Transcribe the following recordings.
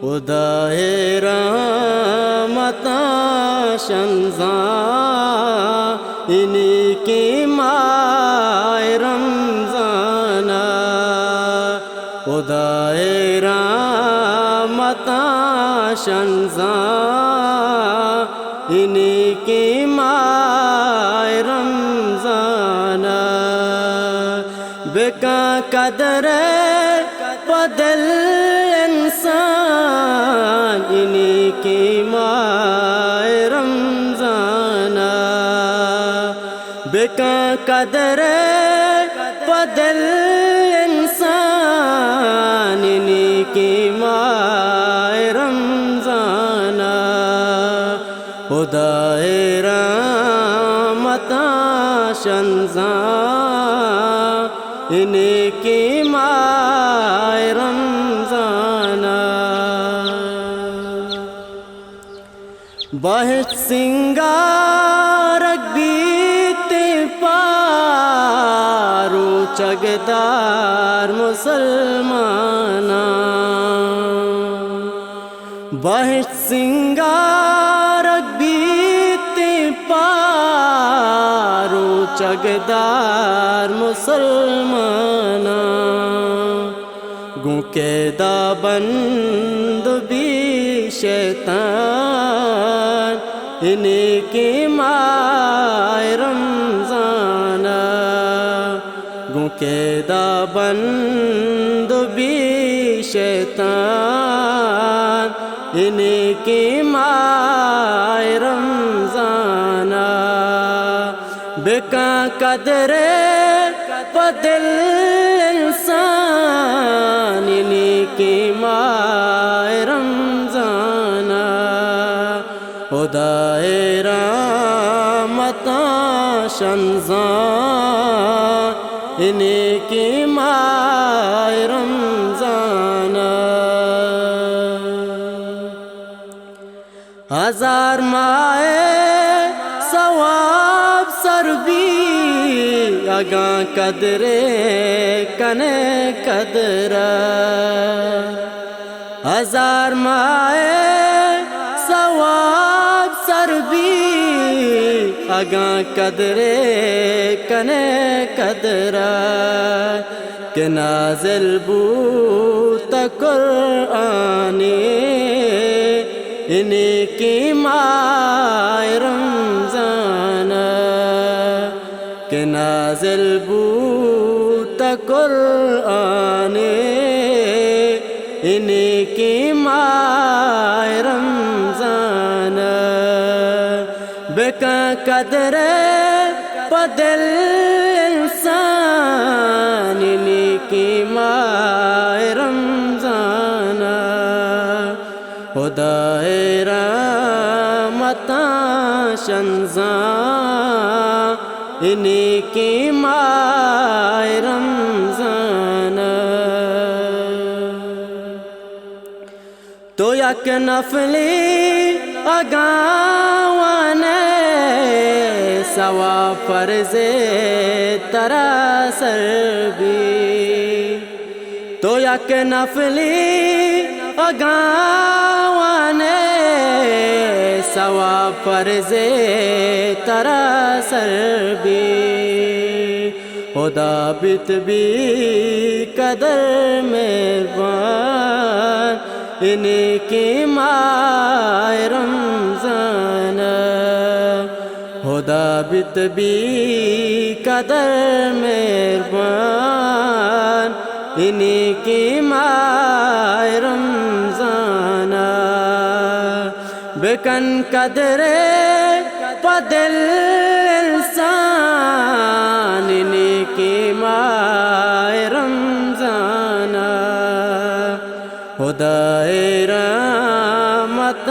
خدای رحمت شنزاں انہی کی ماہ رمضان، خدای رحمت شنزاں انہی کی ماہ رمضان، بکا قدر بدل انسان انہی کی ماہ رمضان، بکا قدر بدل انسان انہی کی ماہ رمضان، خدای رحمت شنزاں انہی کی ماہ رمضان، بہت سنگارک بیتے پارو چگدار مسلماناں، بہت سنگارک بیتے پارو چگدار مسلماناں، گوں کے دا بند بھی شیطان انہی کی ماہ رمضان، گوں کے دا بند بھی شیطان انہی کی ماہ رمضان، بکا قدر بدل انسان انہی کی ماہ رمضان، خدای رحمت شنزاں انہی کی ماہ رمضان، ہزار ماہ ثواب سر بھی اگاں قدرے کنے قدر، ہزار ماہ ثواب سر بھی اگاں قدرے کنے قدر، کہ نازل بوت قرآنی انہی کی ماہ رمضان، کہ نازل بوت قرآنی انہی کی ماہ رمضان، بکا قدر بدل انسان انہی کی ماہ رمضان، خدای رحمت شنزاں انہی کی ماہ رمضان، تو یک نفلی اگاوانے سوا فرض ترا سر بھی، تو یک نفلی اگاوانے سوا فرض ترا سر بھی، خدا بیت بھی قدر مہربان انہی کی ماہ رمضان، خدا بیت بھی قدر مہربان انہی کی ماہ رمضان، بکن قدر بدل انسان انہی کی ماہ رمضان، خدای رحمت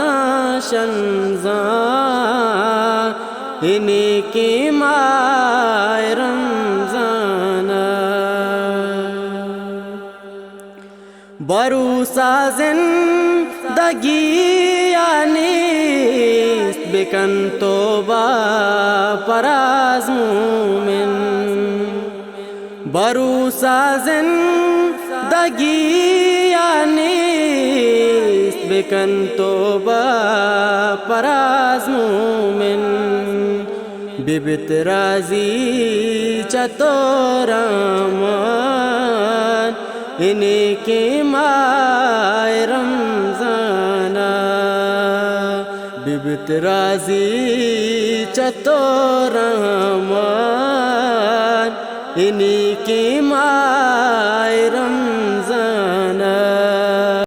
شنزاں انہی کی ماہ رمضان، بروسا زندگی نیست بکن توبہ پراز مومن، بروسا زندگی نیست بکن توبہ پراز مومن ببت رازی چطورامان انہی کی ماہ رمضانا ببت رازی چطورامان انہی کی ماہ